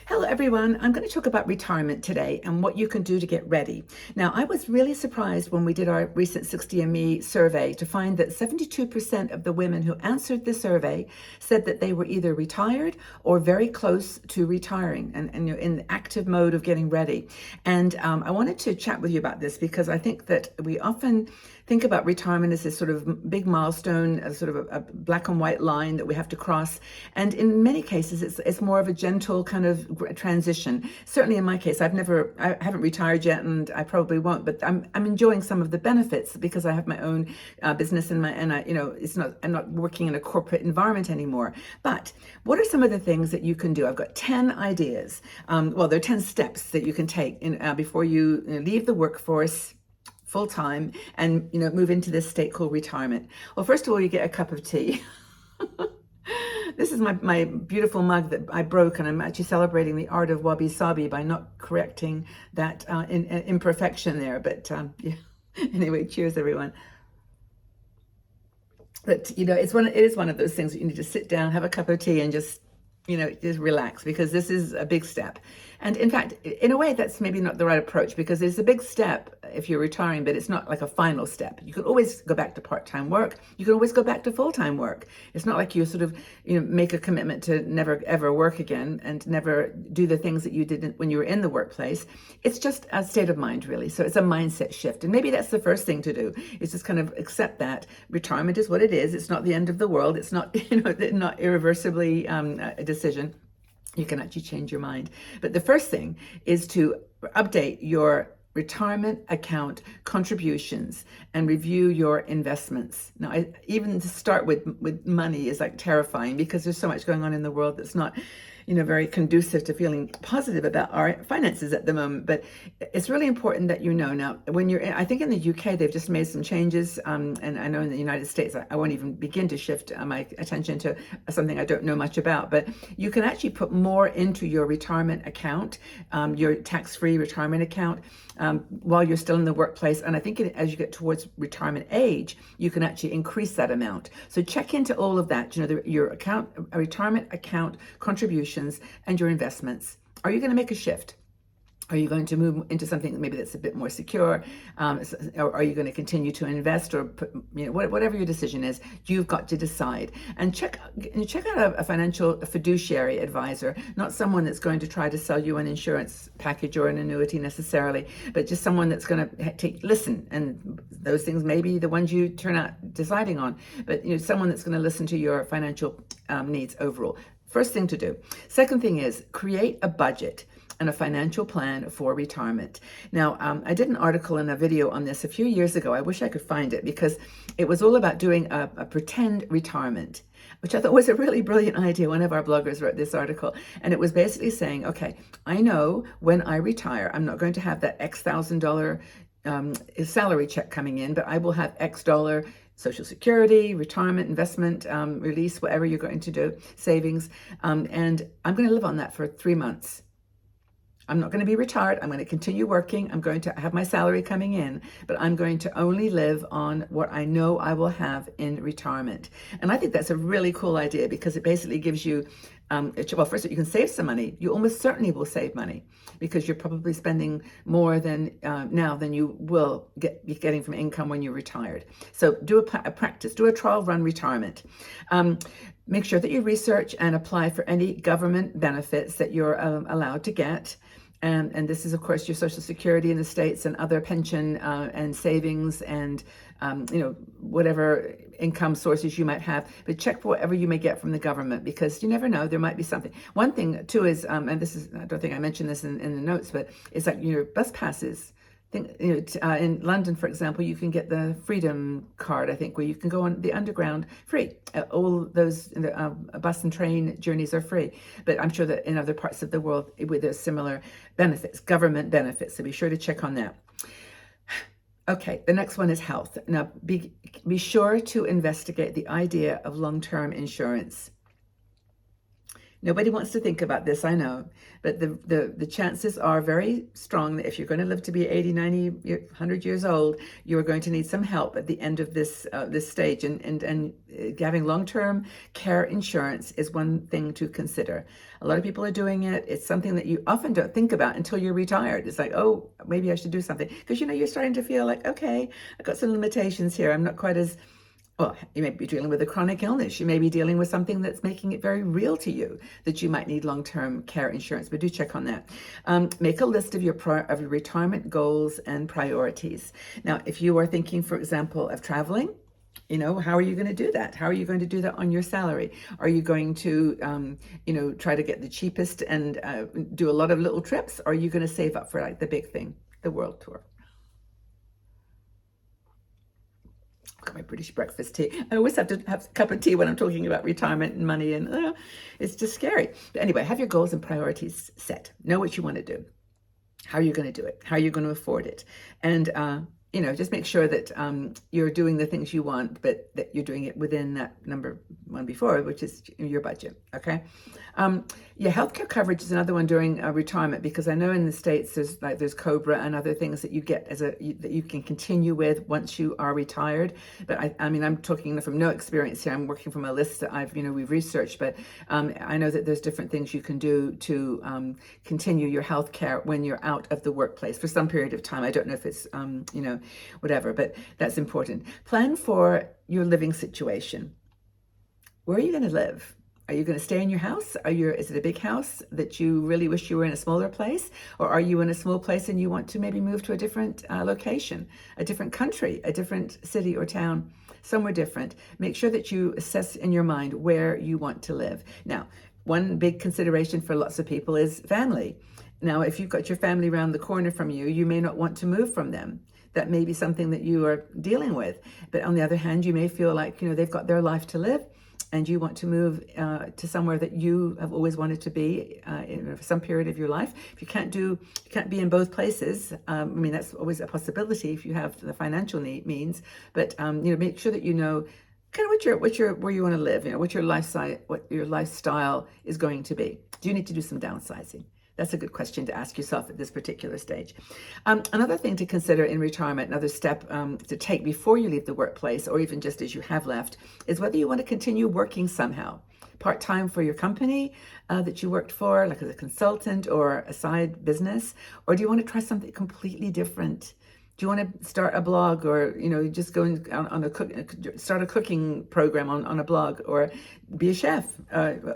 Hello, everyone. I'm going to talk about retirement today and what you can do to get ready. Now, I was really surprised when we did our recent 60ME survey to find that 72% of the women who answered the survey said that they were either retired or very close to retiring and you're in the active mode of getting ready. And I wanted to chat with you about this because I think that we often think about retirement as this sort of big milestone, as sort of a black and white line that we have to cross. And in many cases, it's more of a gentle kind of transition. Certainly in my case, I haven't retired yet, and I probably won't. But I'm enjoying some of the benefits because I have my own business and I'm not working in a corporate environment anymore. But what are some of the things that you can do? I've got 10 ideas. There are 10 steps that you can take before you leave the workforce full time and move into this state called retirement. Well, first of all, you get a cup of tea. This is my beautiful mug that I broke, and I'm actually celebrating the art of wabi sabi by not correcting that imperfection there. But yeah. Anyway, cheers, everyone. But it is one of those things that you need to sit down, have a cup of tea, and just relax, because this is a big step. And in fact, in a way, that's maybe not the right approach, because it's a big step if you're retiring, but it's not like a final step. You can always go back to part-time work. You can always go back to full-time work. It's not like you sort of, make a commitment to never ever work again and never do the things that you did when you were in the workplace. It's just a state of mind, really. So it's a mindset shift. And maybe that's the first thing to do, is just kind of accept that retirement is what it is. It's not the end of the world. It's not, not irreversibly a decision. You can actually change your mind. But the first thing is to update your retirement account contributions and review your investments. Now, even to start with money is like terrifying, because there's so much going on in the world that's not very conducive to feeling positive about our finances at the moment. But it's really important that now, when I think in the UK, they've just made some changes. And I know in the United States, I won't even begin to shift my attention to something I don't know much about. But you can actually put more into your retirement account, your tax-free retirement account, while you're still in the workplace. And I think as you get towards retirement age, you can actually increase that amount. So check into all of that, your retirement account contributions and your investments. Are you going to make a shift? Are you going to move into something maybe that's a bit more secure? Or are you going to continue to invest, or put, whatever your decision is, you've got to decide. And check out a financial fiduciary advisor, not someone that's going to try to sell you an insurance package or an annuity necessarily, but just someone that's going to listen. And those things may be the ones you turn out deciding on, but someone that's going to listen to your financial needs overall. First thing to do. Second thing is create a budget and a financial plan for retirement. Now, I did an article and a video on this a few years ago. I wish I could find it, because it was all about doing a pretend retirement, which I thought was a really brilliant idea. One of our bloggers wrote this article, and it was basically saying, okay, I know when I retire, I'm not going to have that X $1,000 salary check coming in, but I will have X dollar Social Security, retirement, investment, release, whatever you're going to do, savings. And I'm going to live on that for 3 months. I'm not going to be retired. I'm going to continue working. I'm going to have my salary coming in, but I'm going to only live on what I know I will have in retirement. And I think that's a really cool idea, because it basically gives you, first you can save some money. You almost certainly will save money, because you're probably spending more now than you will be getting from income when you're retired. So do a practice, do a trial run retirement. Make sure that you research and apply for any government benefits that you're allowed to get. And this is, of course, your Social Security in the States, and other pension and savings, and whatever income sources you might have. But check for whatever you may get from the government, because you never know, there might be something. One thing too is, and this is, I don't think I mentioned this in the notes, but it's like your bus passes. In London, for example, you can get the Freedom Card, I think, where you can go on the underground free. All those bus and train journeys are free. But I'm sure that in other parts of the world, there's similar benefits, government benefits. So be sure to check on that. Okay, the next one is health. Now, be sure to investigate the idea of long-term insurance. Nobody wants to think about this, I know, but the chances are very strong that if you're going to live to be 80, 90, 100 years old, you're going to need some help at the end of this stage. And having long-term care insurance is one thing to consider. A lot of people are doing it. It's something that you often don't think about until you're retired. It's like, oh, maybe I should do something. Because, you're starting to feel like, okay, I've got some limitations here. I'm not quite as well, you may be dealing with a chronic illness. You may be dealing with something that's making it very real to you that you might need long-term care insurance, but do check on that. Make a list of your retirement goals and priorities. Now, if you are thinking, for example, of traveling, how are you going to do that? How are you going to do that on your salary? Are you going to, try to get the cheapest and do a lot of little trips? Or are you going to save up for like the big thing, the world tour? Got my British breakfast tea. I always have to have a cup of tea when I'm talking about retirement and money, and it's just scary. But anyway, have your goals and priorities set. Know what you want to do. How are you going to do it? How are you going to afford it? And just make sure that you're doing the things you want, but that you're doing it within that number one before, which is your budget. Okay. Healthcare coverage is another one during retirement, because I know in the States there's COBRA and other things that you get that you can continue with once you are retired. But I'm talking from no experience here. I'm working from a list that we've researched, but I know that there's different things you can do to continue your healthcare when you're out of the workplace for some period of time. I don't know if it's whatever, but that's important. Plan for your living situation. Where are you going to live? Are you going to stay in your house? Is it a big house that you really wish you were in a smaller place? Or are you in a small place and you want to maybe move to a different location, a different country, a different city or town, somewhere different? Make sure that you assess in your mind where you want to live. Now, one big consideration for lots of people is family. Now, if you've got your family around the corner from you, you may not want to move from them. That may be something that you are dealing with. But on the other hand, you may feel like, they've got their life to live, and you want to move to somewhere that you have always wanted to be in some period of your life. If you can't be in both places. That's always a possibility if you have the financial means. But make sure that you know kind of where you want to live. What your lifestyle is going to be. Do you need to do some downsizing? That's a good question to ask yourself at this particular stage. Another thing to consider in retirement, another step to take before you leave the workplace, or even just as you have left, is whether you want to continue working somehow. Part-time for your company that you worked for, like as a consultant or a side business, or do you want to try something completely different? Do you want to start a blog, or just go start a cooking program on a blog, or be a chef,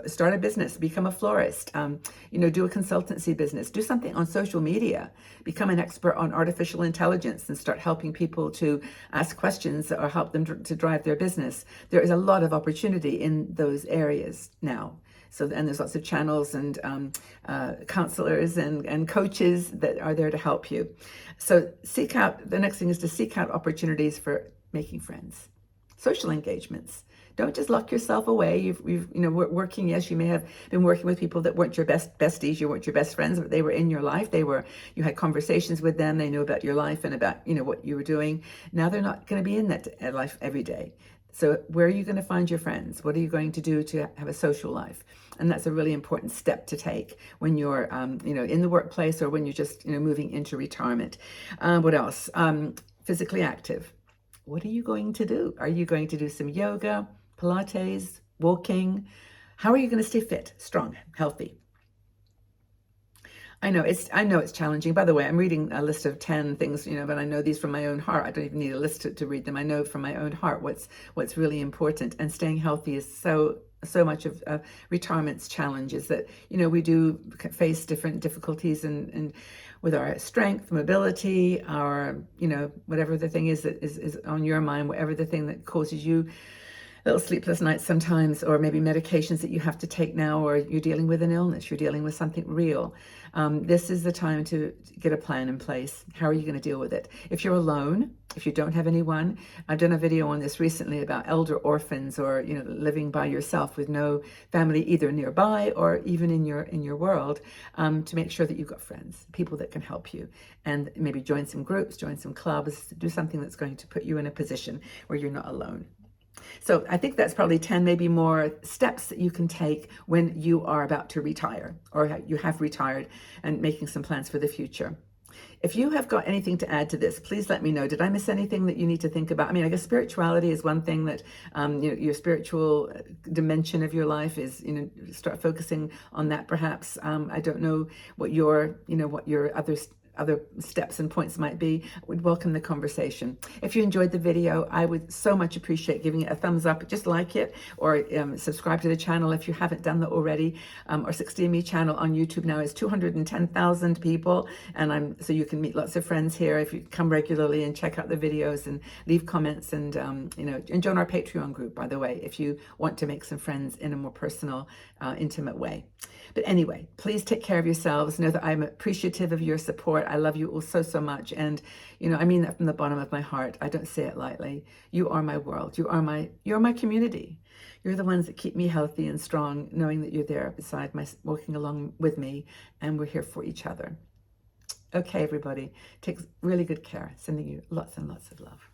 start a business, become a florist, do a consultancy business, do something on social media, become an expert on artificial intelligence, and start helping people to ask questions or help them to drive their business. There is a lot of opportunity in those areas now. And there's lots of channels and counselors and coaches that are there to help you. So the next thing is to seek out opportunities for making friends, social engagements. Don't just lock yourself away. You've working. Yes, you may have been working with people that weren't your besties, you weren't your best friends, but they were in your life. You had conversations with them. They knew about your life and about what you were doing. Now they're not going to be in that life every day. So where are you going to find your friends? What are you going to do to have a social life? And that's a really important step to take when you're, in the workplace, or when you're just, moving into retirement. What else? Physically active. What are you going to do? Are you going to do some yoga, Pilates, walking? How are you going to stay fit, strong, healthy? I know it's challenging. By the way, I'm reading a list of 10 things, but I know these from my own heart. I don't even need a list to read them. I know from my own heart what's really important. And staying healthy is so much of retirement's challenge, is that, we do face different difficulties and with our strength, mobility, our, whatever the thing is that is on your mind, whatever the thing that causes you little sleepless nights sometimes, or maybe medications that you have to take now, or you're dealing with an illness, you're dealing with something real. This is the time to get a plan in place. How are you going to deal with it? If you're alone, if you don't have anyone, I've done a video on this recently about elder orphans, or living by yourself with no family either nearby or even in your world, to make sure that you've got friends, people that can help you, and maybe join some groups, join some clubs, do something that's going to put you in a position where you're not alone. So I think that's probably 10, maybe more steps that you can take when you are about to retire or you have retired and making some plans for the future. If you have got anything to add to this, please let me know. Did I miss anything that you need to think about? I mean, I guess spirituality is one thing that, your spiritual dimension of your life is, start focusing on that perhaps. I don't know what your other steps and points might be. I would welcome the conversation. If you enjoyed the video, I would so much appreciate giving it a thumbs up, just like it, or subscribe to the channel if you haven't done that already. Our 60Me channel on YouTube now is 210,000 people, and so you can meet lots of friends here if you come regularly and check out the videos and leave comments, and and join our Patreon group, by the way, if you want to make some friends in a more personal, intimate way. But anyway, please take care of yourselves. Know that I'm appreciative of your support. I love you all so, so much. And, I mean that from the bottom of my heart. I don't say it lightly. You are my world. You're my community. You're the ones that keep me healthy and strong, knowing that you're there beside my, walking along with me, and we're here for each other. Okay, everybody, take really good care. Sending you lots and lots of love.